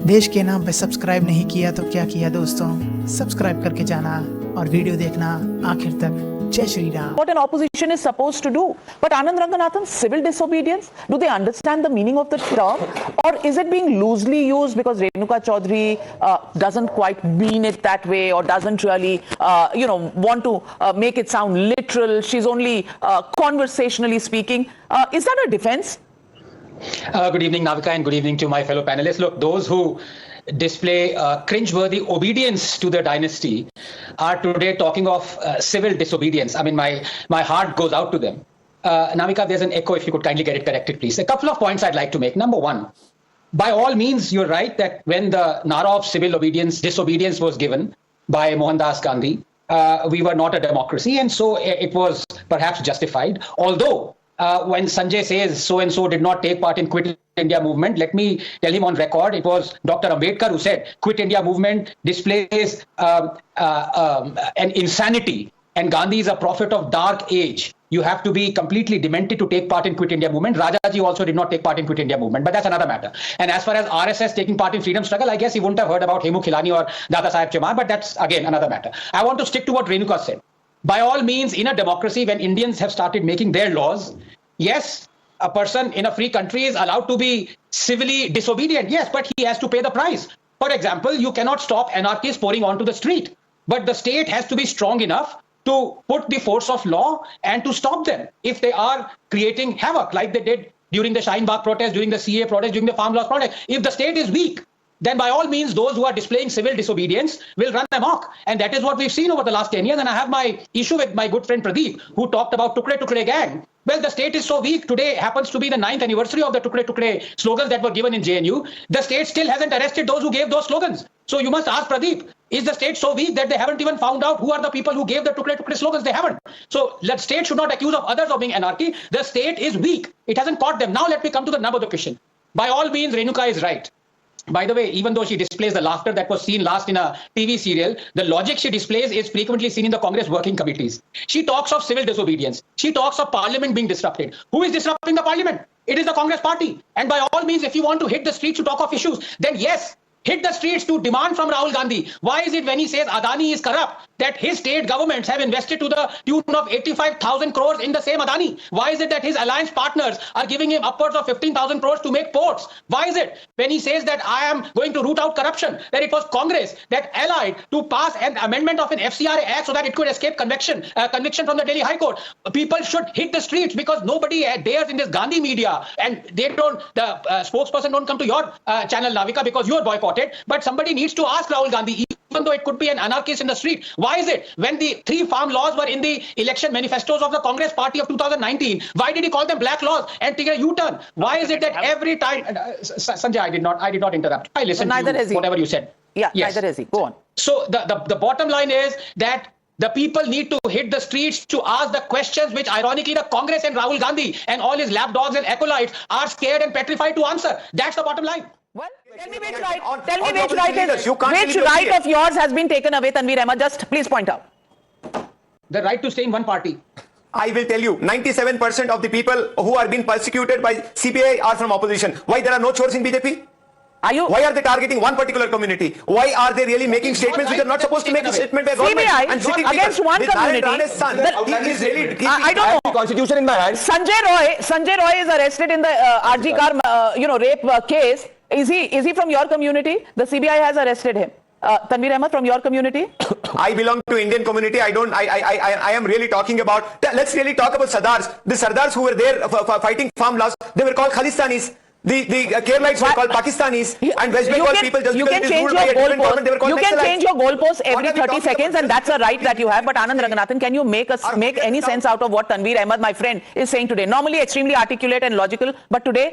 देश के नाम पे सब्सक्राइब नहीं किया तो क्या किया दोस्तों, सब्सक्राइब करके जाना और वीडियो देखना आखिर तक। जय Shri Ram. What an opposition is supposed to do. But Anand Ranganathan, civil disobedience, do they understand the meaning of the term? Or is it being loosely used because Renuka Chowdhury doesn't quite mean it that way, or doesn't really, want to make it sound literal? She's only conversationally speaking. Is that a defense? Good evening, Navika, and good evening to my fellow panelists. Look, those who display cringeworthy obedience to the dynasty are today talking of civil disobedience. I mean, my heart goes out to them. Navika, there's an echo. If you could kindly get it corrected, please. A couple of points I'd like to make. Number one, by all means, you're right that when the nara of civil disobedience was given by Mohandas Gandhi, we were not a democracy, and so it was perhaps justified. Although, when Sanjay says so-and-so did not take part in Quit India movement, let me tell him on record, it was Dr. Ambedkar who said Quit India movement displays an insanity, and Gandhi is a prophet of dark age. You have to be completely demented to take part in Quit India movement. Rajaji also did not take part in Quit India movement, but that's another matter. And as far as RSS taking part in freedom struggle, I guess he wouldn't have heard about Hemu Khilani or Dada Saheb Chamar, but that's again another matter. I want to stick to what Renuka said. By all means, in a democracy, when Indians have started making their laws, yes, a person in a free country is allowed to be civilly disobedient. Yes, but he has to pay the price. For example, you cannot stop anarchists pouring onto the street, but the state has to be strong enough to put the force of law and to stop them if they are creating havoc, like they did during the Shaheen Bagh protest, during the CA protest, during the farm laws protest. If the state is weak, then by all means, those who are displaying civil disobedience will run amok. And that is what we've seen over the last 10 years. And I have my issue with my good friend Pradeep, who talked about Tukde Tukde gang. Well, the state is so weak. Today happens to be the 9th anniversary of the Tukde Tukde slogans that were given in JNU. The state still hasn't arrested those who gave those slogans. So you must ask Pradeep, is the state so weak that they haven't even found out who are the people who gave the Tukde Tukde slogans? They haven't. So the state should not accuse of others of being anarchy. The state is weak. It hasn't caught them. Now let me come to the nub of the question. By all means, Renuka is right. By the way, even though she displays the laughter that was seen last in a TV serial, the logic she displays is frequently seen in the Congress working committees. She talks of civil disobedience. She talks of parliament being disrupted. Who is disrupting the parliament? It is the Congress party. And by all means, if you want to hit the streets to talk of issues, then yes, hit the streets to demand from Rahul Gandhi. Why is it when he says Adani is corrupt, that his state governments have invested to the tune of 85,000 crores in the same Adani? Why is it that his alliance partners are giving him upwards of 15,000 crores to make ports? Why is it when he says that I am going to root out corruption, that it was Congress that allied to pass an amendment of an FCRA Act so that it could escape conviction from the Delhi High Court? People should hit the streets because nobody dares in this Gandhi media, and the spokesperson don't come to your channel, Navika, because you're boycotted. But somebody needs to ask Rahul Gandhi, even though it could be an anarchist in the street, why is it when the 3 farm laws were in the election manifestos of the Congress party of 2019, why did he call them black laws and take a U-turn? Why is it that every time, Sanjay, I did not interrupt. I listened to you, whatever you said. Yeah, yes. Neither is he. Go on. So the bottom line is that the people need to hit the streets to ask the questions which ironically the Congress and Rahul Gandhi and all his lapdogs and acolytes are scared and petrified to answer. That's the bottom line. Well, tell me which right of yours has been taken away, Tanveer Ahmed. Just please point out. The right to stay in one party. I will tell you, 97% of the people who are being persecuted by CPI are from opposition. Why there are no chores in BJP? Why are they targeting one particular community? Why are they really making statements which are not supposed to make a statement by government? CBI and sitting against one community. I don't know. Constitution in my hand. Sanjay Roy is arrested in the RG Kar, rape case. Is he from your community? The CBI has arrested him. Tanveer Ahmed, from your community? I belong to Indian community. I am really talking about, let's really talk about Sardars. The Sardars who were there fighting farm laws, they were called Khalistanis. The Keralites were called Pakistanis, and West Bengal people just because it is ruled by a different government, they were called You can change your goalposts every 30 seconds, and that's a right that you have. But Anand Ranganathan, can you make any sense out of what Tanveer Ahmed, my friend, is saying today? Normally extremely articulate and logical, but today,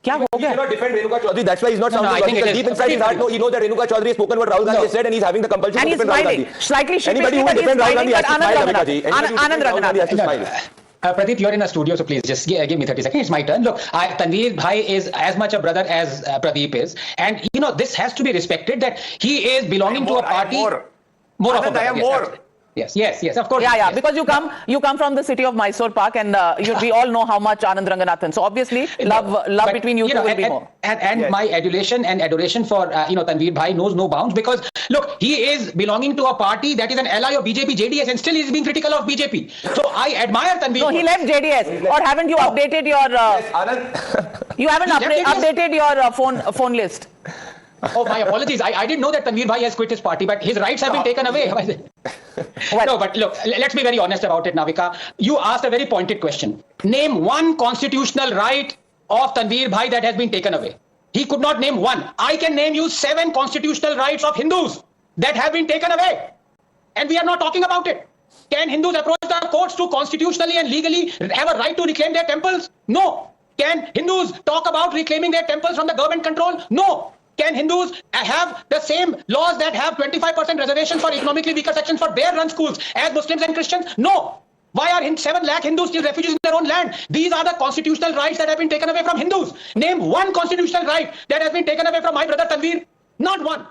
He cannot defend Renuka Chowdhury. That's why he's not sounding logical. Deep inside his heart, he knows that Renuka Chowdhury has spoken what Rahul Gandhi has said, and he's having the compulsion to defend Rahul Gandhi. Slightly Anybody who will defend Rahul Gandhi has to smile, Anand Ranganathan has to smile. Pradeep, you're in a studio, so please just give me 30 seconds. It's my turn. Look, Tanveer Bhai is as much a brother as Pradeep is. And, this has to be respected that he is belonging to a party. More of a brother. Yes, of course. Yeah, yes. because you come from the city of Mysore Park, and we all know how much Anand Ranganathan. So obviously, love But, between you two will be more. And my adulation and adoration for Tanveer Bhai knows no bounds, because look, he is belonging to a party that is an ally of BJP, JDS, and still he is being critical of BJP. So I admire Tanveer. No, he left JDS, or haven't you updated your? Anand. You haven't updated your phone list. Oh, my apologies. I didn't know that Tanveer Bhai has quit his party, but his rights have been taken away. No, but look, let's be very honest about it, Navika. You asked a very pointed question. Name one constitutional right of Tanveer Bhai that has been taken away. He could not name one. I can name you 7 constitutional rights of Hindus that have been taken away. And we are not talking about it. Can Hindus approach the courts to constitutionally and legally have a right to reclaim their temples? No. Can Hindus talk about reclaiming their temples from the government control? No. Can Hindus have the same laws that have 25% reservations for economically weaker sections for their run schools as Muslims and Christians? No. Why are 7 lakh Hindus still refugees in their own land? These are the constitutional rights that have been taken away from Hindus. Name one constitutional right that has been taken away from my brother Tanveer. Not one.